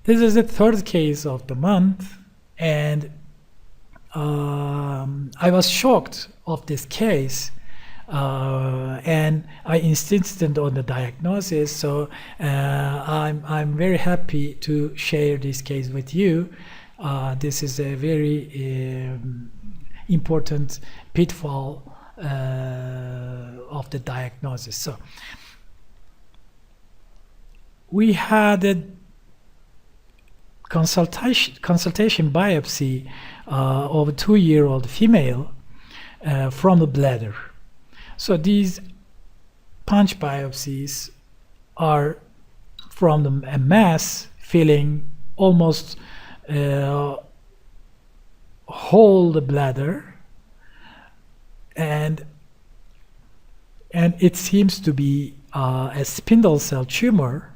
this is the third case of the month, and I was shocked of this case, and I insisted on the diagnosis. So I'm very happy to share this case with you. This is a very important pitfall of the diagnosis. So we had a consultation biopsy of a 2-year-old female from the bladder. So these punch biopsies are from a mass filling almost whole the bladder, and it seems to be a spindle cell tumor.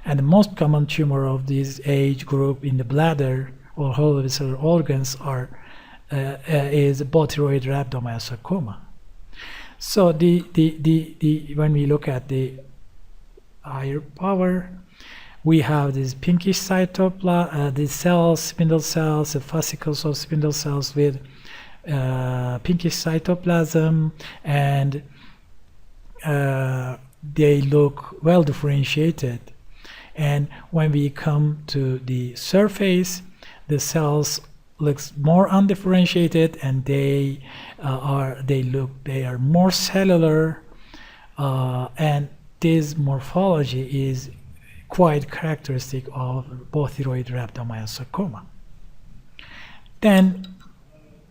And the most common tumor of this age group in the bladder or whole visceral organs is bothroid rhabdomyosarcoma. So when we look at the higher power, we have these pinkish cytoplasm, the cells, spindle cells, the fascicles of spindle cells with pinkish cytoplasm, and they look well differentiated. And when we come to the surface, the cells looks more undifferentiated, and they are more cellular, and this morphology is quite characteristic of bothroid rhabdomyosarcoma. Then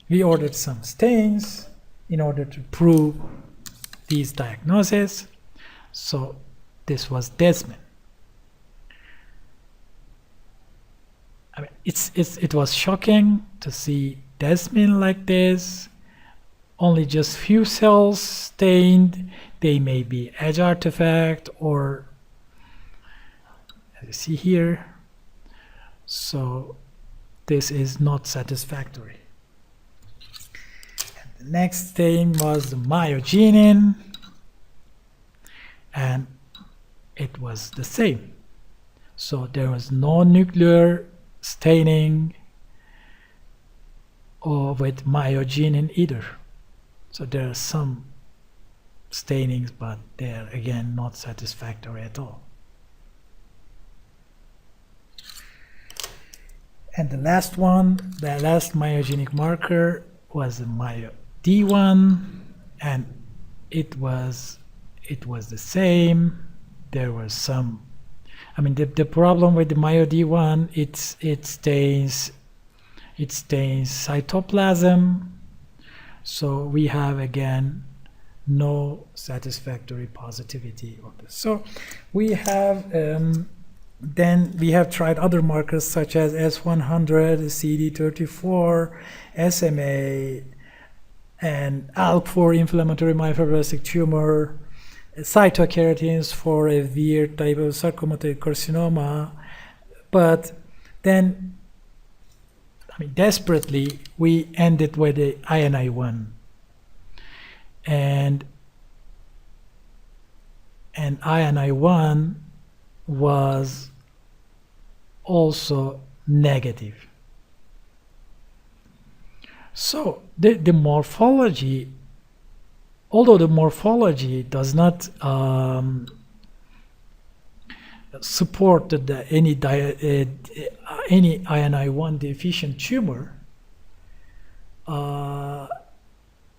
we ordered some stains in order to prove these diagnoses. So this was Desmond. I mean, it was shocking to see Desmond like this. Only just few cells stained. They may be edge artifact, or as you see here. So this is not satisfactory. And the next stain was the myogenin, and it was the same. So there was no nuclear staining or with myogenin either. So there are some stainings, but they're again not satisfactory at all. And the last one, the last myogenic marker was the MyoD1, and it was the same. There was some, I mean, the problem with the MyoD1, it stains cytoplasm. So we have again no satisfactory positivity of this. So we have then we have tried other markers such as S100, CD34, SMA, and ALK4 inflammatory myelofibrotic tumor, cytokeratins for a weird type of sarcomatous carcinoma. But then, I mean, desperately, we ended with the INI1. And INI1 was also negative. So the morphology, although the morphology does not support any INI1 deficient tumor, I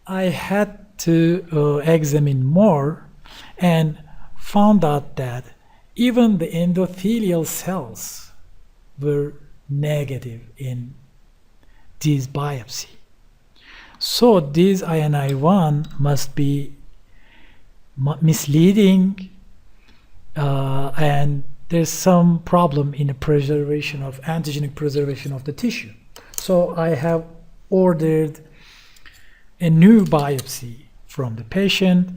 had to examine more and found out that even the endothelial cells were negative in this biopsy. So this INI1 must be misleading, and there's some problem in the preservation of antigenic preservation of the tissue. So I have ordered a new biopsy from the patient,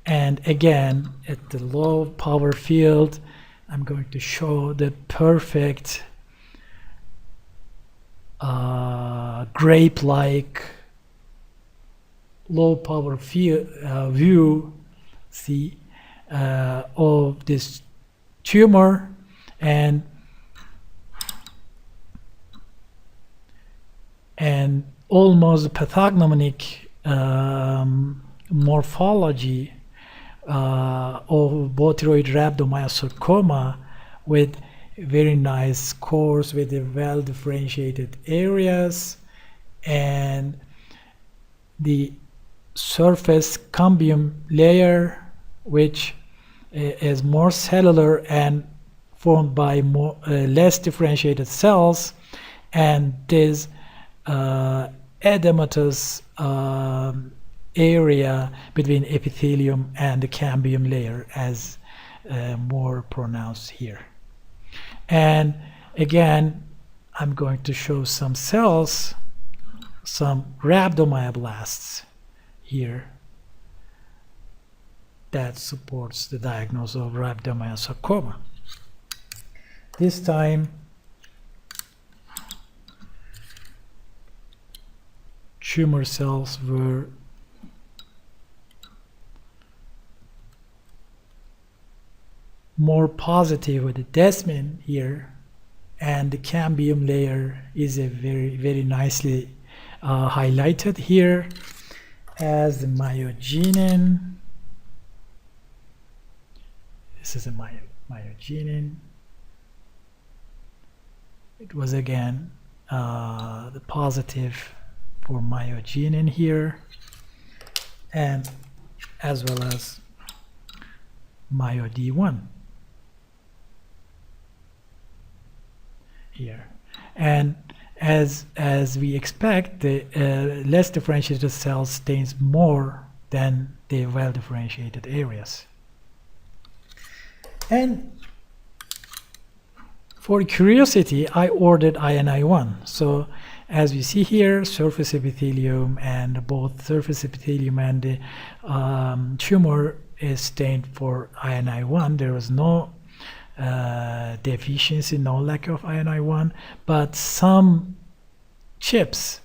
and again at the low power field I'm going to show the perfect grape-like low power view, see, of this tumor. And almost pathognomonic morphology of bothroid rhabdomyosarcoma with very nice cores with well differentiated areas, and the surface cambium layer, which is more cellular and formed by less differentiated cells, and this edematous area between epithelium and the cambium layer as more pronounced here. And again, I'm going to show some cells, some rhabdomyoblasts here that supports the diagnosis of rhabdomyosarcoma. This time, tumor cells were more positive with the desmin here, and the cambium layer is a very nicely highlighted here as the myogenin. This is a myogenin. It was again the positive for myogenin here, and as well as MyoD1 here. And as we expect, the less differentiated cells stains more than the well differentiated areas. And for curiosity, I ordered INI1. So as we see here, surface epithelium, and both surface epithelium and the tumor is stained for INI1. There was no deficiency, no lack of INI1, but some chips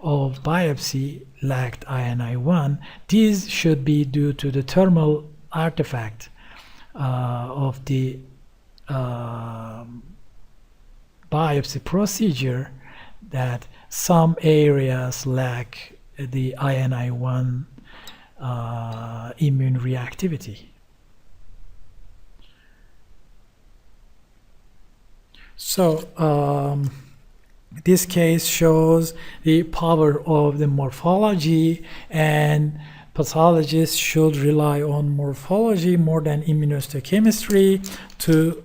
of biopsy lacked INI1. These should be due to the thermal artifact of the biopsy procedure, that some areas lack the INI1 immune reactivity. So this case shows the power of the morphology, and pathologists should rely on morphology more than immunohistochemistry to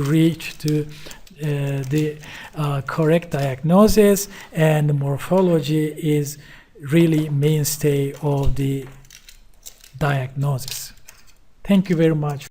reach the correct diagnosis, and the morphology is really mainstay of the diagnosis. Thank you very much.